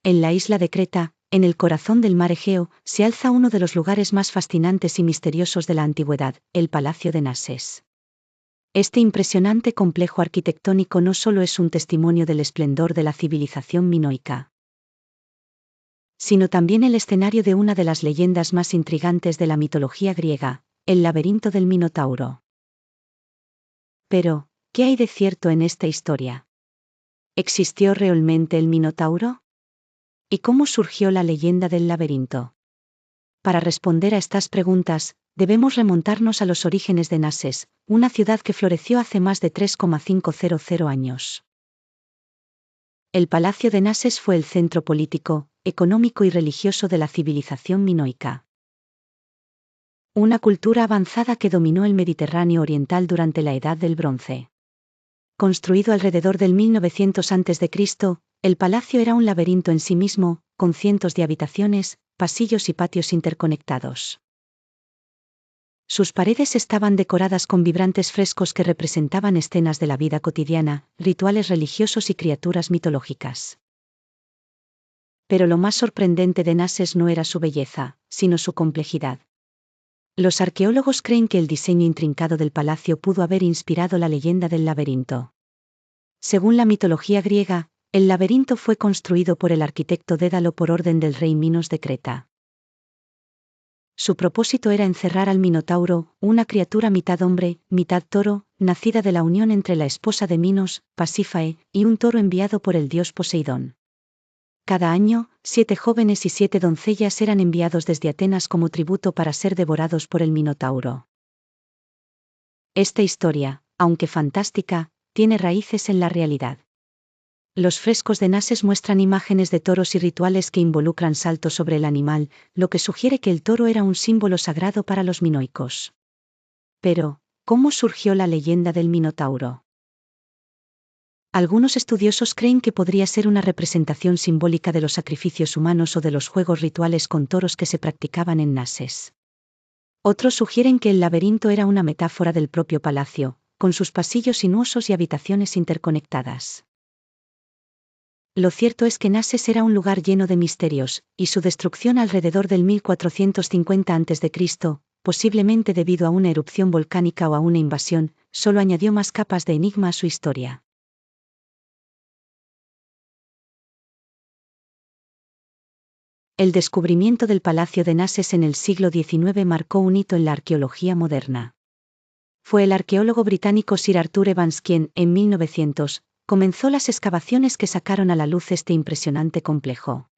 En la isla de Creta, en el corazón del mar Egeo, se alza uno de los lugares más fascinantes y misteriosos de la antigüedad, el Palacio de Nases. Este impresionante complejo arquitectónico no solo es un testimonio del esplendor de la civilización minoica, sino también el escenario de una de las leyendas más intrigantes de la mitología griega, el laberinto del Minotauro. Pero, ¿qué hay de cierto en esta historia? ¿Existió realmente el Minotauro? ¿Y cómo surgió la leyenda del laberinto? Para responder a estas preguntas, debemos remontarnos a los orígenes de Nases, una ciudad que floreció hace más de 3,500 años. El Palacio de Nases fue el centro político, económico y religioso de la civilización minoica. Una cultura avanzada que dominó el Mediterráneo oriental durante la Edad del Bronce. Construido alrededor del 1900 a.C., el palacio era un laberinto en sí mismo, con cientos de habitaciones, pasillos y patios interconectados. Sus paredes estaban decoradas con vibrantes frescos que representaban escenas de la vida cotidiana, rituales religiosos y criaturas mitológicas. Pero lo más sorprendente de Nases no era su belleza, sino su complejidad. Los arqueólogos creen que el diseño intrincado del palacio pudo haber inspirado la leyenda del laberinto. Según la mitología griega, el laberinto fue construido por el arquitecto Dédalo por orden del rey Minos de Creta. Su propósito era encerrar al Minotauro, una criatura mitad hombre, mitad toro, nacida de la unión entre la esposa de Minos, Pasífae, y un toro enviado por el dios Poseidón. Cada año, 7 jóvenes y 7 doncellas eran enviados desde Atenas como tributo para ser devorados por el Minotauro. Esta historia, aunque fantástica, tiene raíces en la realidad. Los frescos de Nases muestran imágenes de toros y rituales que involucran saltos sobre el animal, lo que sugiere que el toro era un símbolo sagrado para los minoicos. Pero, ¿cómo surgió la leyenda del Minotauro? Algunos estudiosos creen que podría ser una representación simbólica de los sacrificios humanos o de los juegos rituales con toros que se practicaban en Nases. Otros sugieren que el laberinto era una metáfora del propio palacio, con sus pasillos sinuosos y habitaciones interconectadas. Lo cierto es que Nases era un lugar lleno de misterios, y su destrucción alrededor del 1450 a.C., posiblemente debido a una erupción volcánica o a una invasión, solo añadió más capas de enigma a su historia. El descubrimiento del Palacio de Nases en el siglo XIX marcó un hito en la arqueología moderna. Fue el arqueólogo británico Sir Arthur Evans quien, en 1900, comenzó las excavaciones que sacaron a la luz este impresionante complejo.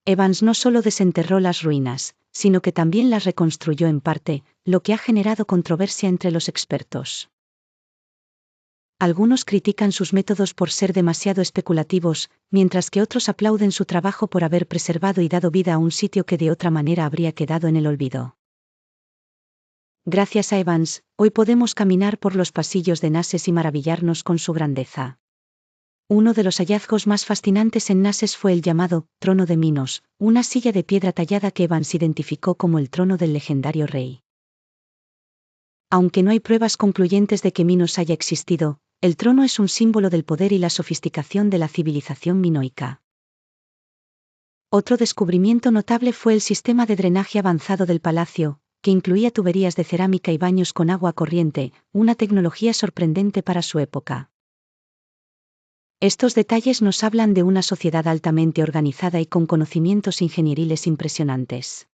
Evans no solo desenterró las ruinas, sino que también las reconstruyó en parte, lo que ha generado controversia entre los expertos. Algunos critican sus métodos por ser demasiado especulativos, mientras que otros aplauden su trabajo por haber preservado y dado vida a un sitio que de otra manera habría quedado en el olvido. Gracias a Evans, hoy podemos caminar por los pasillos de Nases y maravillarnos con su grandeza. Uno de los hallazgos más fascinantes en Nases fue el llamado Trono de Minos, una silla de piedra tallada que Evans identificó como el trono del legendario rey. Aunque no hay pruebas concluyentes de que Minos haya existido, el trono es un símbolo del poder y la sofisticación de la civilización minoica. Otro descubrimiento notable fue el sistema de drenaje avanzado del palacio, que incluía tuberías de cerámica y baños con agua corriente, una tecnología sorprendente para su época. Estos detalles nos hablan de una sociedad altamente organizada y con conocimientos ingenieriles impresionantes.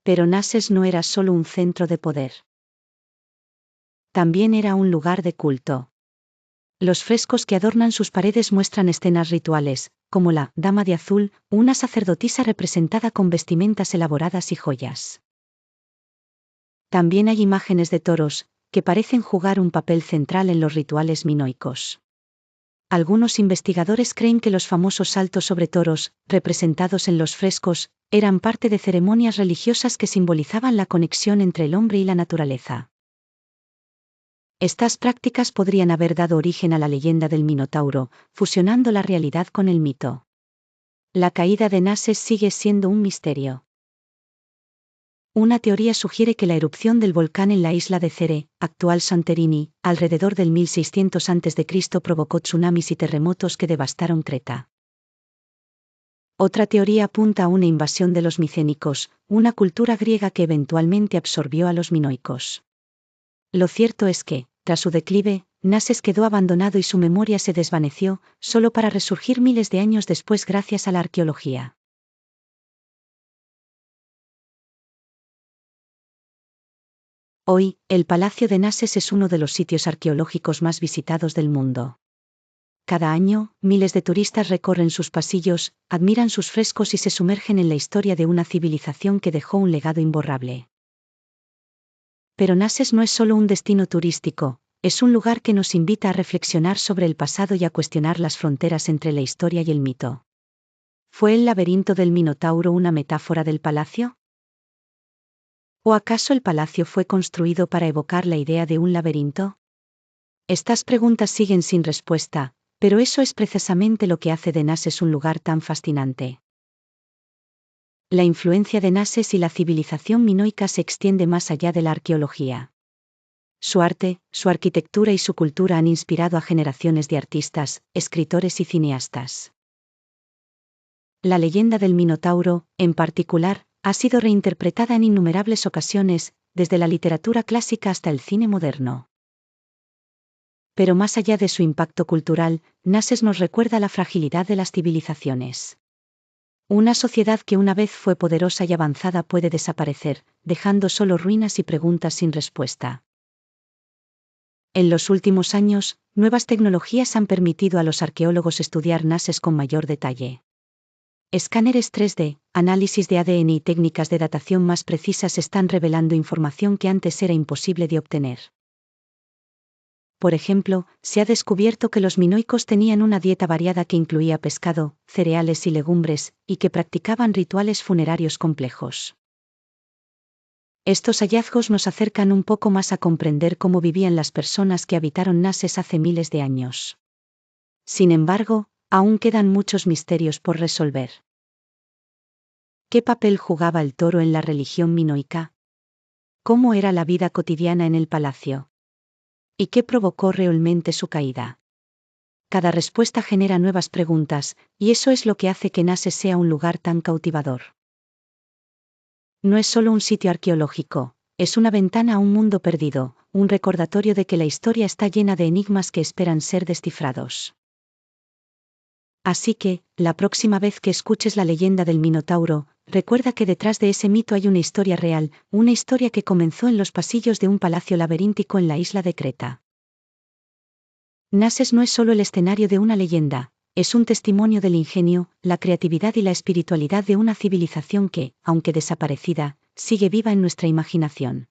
Pero Nases no era solo un centro de poder. También era un lugar de culto. Los frescos que adornan sus paredes muestran escenas rituales, como la Dama de Azul, una sacerdotisa representada con vestimentas elaboradas y joyas. También hay imágenes de toros, que parecen jugar un papel central en los rituales minoicos. Algunos investigadores creen que los famosos saltos sobre toros, representados en los frescos, eran parte de ceremonias religiosas que simbolizaban la conexión entre el hombre y la naturaleza. Estas prácticas podrían haber dado origen a la leyenda del Minotauro, fusionando la realidad con el mito. La caída de Nases sigue siendo un misterio. Una teoría sugiere que la erupción del volcán en la isla de Cere, actual Santorini, alrededor del 1600 a.C. provocó tsunamis y terremotos que devastaron Creta. Otra teoría apunta a una invasión de los micénicos, una cultura griega que eventualmente absorbió a los minoicos. Lo cierto es que, tras su declive, Nases quedó abandonado y su memoria se desvaneció, solo para resurgir miles de años después gracias a la arqueología. Hoy, el Palacio de Nases es uno de los sitios arqueológicos más visitados del mundo. Cada año, miles de turistas recorren sus pasillos, admiran sus frescos y se sumergen en la historia de una civilización que dejó un legado imborrable. Pero Nases no es solo un destino turístico, es un lugar que nos invita a reflexionar sobre el pasado y a cuestionar las fronteras entre la historia y el mito. ¿Fue el laberinto del Minotauro una metáfora del palacio? ¿O acaso el palacio fue construido para evocar la idea de un laberinto? Estas preguntas siguen sin respuesta, pero eso es precisamente lo que hace de Nases un lugar tan fascinante. La influencia de Nases y la civilización minoica se extiende más allá de la arqueología. Su arte, su arquitectura y su cultura han inspirado a generaciones de artistas, escritores y cineastas. La leyenda del Minotauro, en particular, ha sido reinterpretada en innumerables ocasiones, desde la literatura clásica hasta el cine moderno. Pero más allá de su impacto cultural, Nases nos recuerda la fragilidad de las civilizaciones. Una sociedad que una vez fue poderosa y avanzada puede desaparecer, dejando solo ruinas y preguntas sin respuesta. En los últimos años, nuevas tecnologías han permitido a los arqueólogos estudiar Nases con mayor detalle. Escáneres 3D, análisis de ADN y técnicas de datación más precisas están revelando información que antes era imposible de obtener. Por ejemplo, se ha descubierto que los minoicos tenían una dieta variada que incluía pescado, cereales y legumbres, y que practicaban rituales funerarios complejos. Estos hallazgos nos acercan un poco más a comprender cómo vivían las personas que habitaron Nases hace miles de años. Sin embargo, aún quedan muchos misterios por resolver. ¿Qué papel jugaba el toro en la religión minoica? ¿Cómo era la vida cotidiana en el palacio? ¿Y qué provocó realmente su caída? Cada respuesta genera nuevas preguntas, y eso es lo que hace que Nases sea un lugar tan cautivador. No es solo un sitio arqueológico, es una ventana a un mundo perdido, un recordatorio de que la historia está llena de enigmas que esperan ser descifrados. Así que, la próxima vez que escuches la leyenda del Minotauro, recuerda que detrás de ese mito hay una historia real, una historia que comenzó en los pasillos de un palacio laberíntico en la isla de Creta. Nases no es solo el escenario de una leyenda, es un testimonio del ingenio, la creatividad y la espiritualidad de una civilización que, aunque desaparecida, sigue viva en nuestra imaginación.